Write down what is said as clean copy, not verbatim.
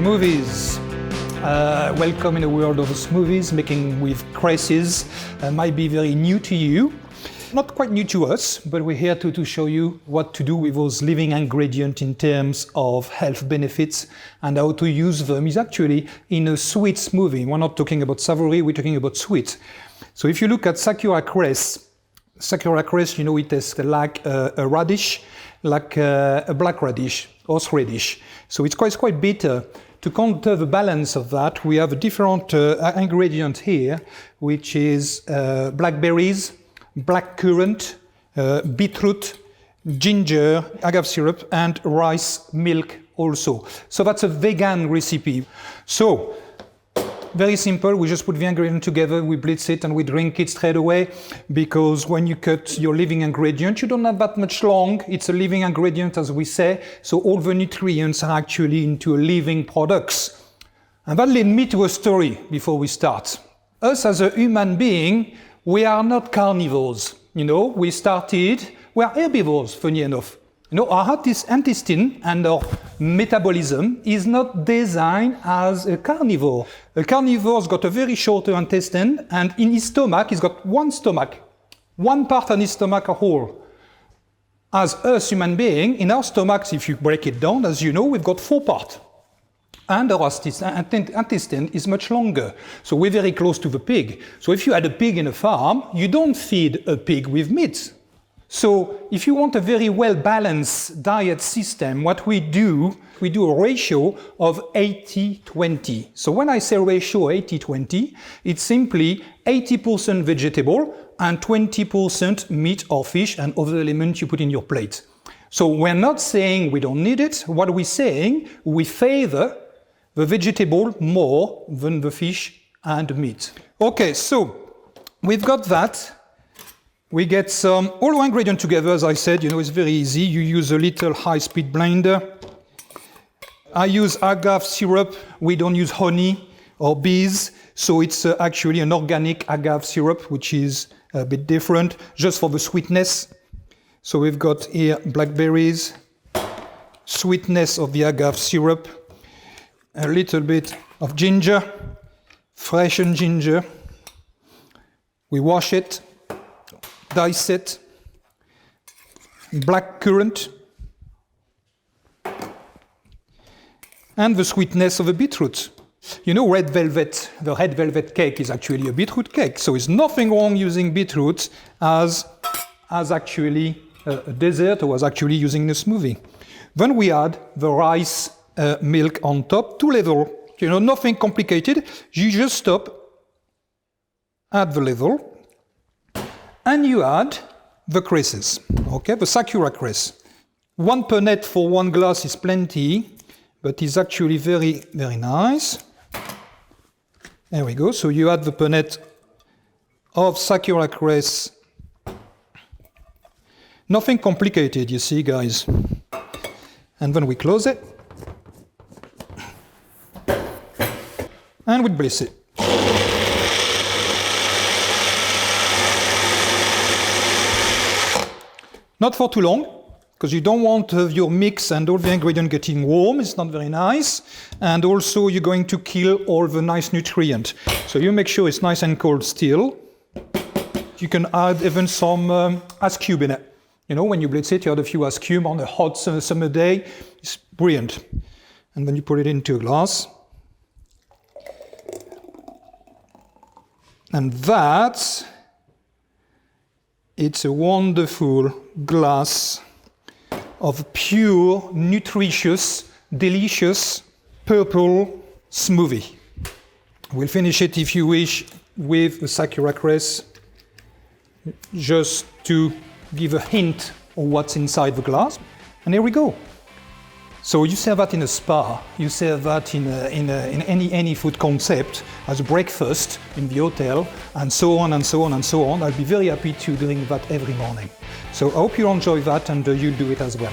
Smoothies. Welcome in the world of smoothies, making with cresses. Might be very new to you. Not quite new to us, but we're here to show you what to do with those living ingredients in terms of health benefits and how to use them is actually in a sweet smoothie. We're not talking about savory, we're talking about sweet. So if you look at Sakura Cress, you know, it tastes like a radish, like a black radish, horseradish. So it's quite bitter. To counter the balance of that, we have a different ingredient here, which is blackberries, blackcurrant, beetroot, ginger, agave syrup, and rice milk also. So that's a vegan recipe. So, very simple, we just put the ingredient together, we blitz it and we drink it straight away, because when you cut your living ingredient, you don't have that much long. It's a living ingredient, as we say, so all the nutrients are actually into living products. And that led me to a story before we start. Us as a human being, we are not carnivores. You know, we are herbivores, funny enough. You know, our intestine and our metabolism is not designed as a carnivore. A carnivore's got a very short intestine, and in his stomach, he's got one stomach. One part on his stomach, a whole. As us human beings, in our stomachs, if you break it down, as you know, we've got 4 parts. And our intestine is much longer. So we're very close to the pig. So if you had a pig in a farm, you don't feed a pig with meat. So if you want a very well-balanced diet system, what we do a ratio of 80-20. So when I say ratio 80-20, it's simply 80% vegetable and 20% meat or fish and other elements you put in your plate. So we're not saying we don't need it. What we're saying, we favor the vegetable more than the fish and meat. Okay, so we've got that. We get all the ingredients together, as I said, you know, it's very easy. You use a little high-speed blender. I use agave syrup. We don't use honey or bees, so it's actually an organic agave syrup, which is a bit different, just for the sweetness. So we've got here blackberries, sweetness of the agave syrup, a little bit of ginger, freshened ginger. We wash it, dice it, blackcurrant, and the sweetness of a beetroot. You know, red velvet, the red velvet cake is actually a beetroot cake, so there's nothing wrong using beetroot as actually a dessert or as actually using the smoothie. Then we add the rice milk on top, 2 levels. You know, nothing complicated. You just stop at the level, and you add the cresses, okay, the Sakura Cress. 1 punnet for 1 glass is plenty, but it's actually very, very nice. There we go. So you add the punnet of Sakura Cress. Nothing complicated, you see, guys. And then we close it. And we blitz it. Not for too long, because you don't want your mix and all the ingredients getting warm. It's not very nice. And also you're going to kill all the nice nutrients. So you make sure it's nice and cold still. You can add even some ice cube in it. You know, when you blitz it, you add a few ice cubes on a hot summer day. It's brilliant. And then you put it into a glass. And that, it's a wonderful glass of pure, nutritious, delicious purple smoothie. We'll finish it, if you wish, with the Sakura Cress, just to give a hint of what's inside the glass. And here we go. So you serve that in a spa, you serve that in any food concept, as a breakfast in the hotel, and so on and so on and so on. I'll be very happy to drink that every morning. So I hope you enjoy that and you'll do it as well.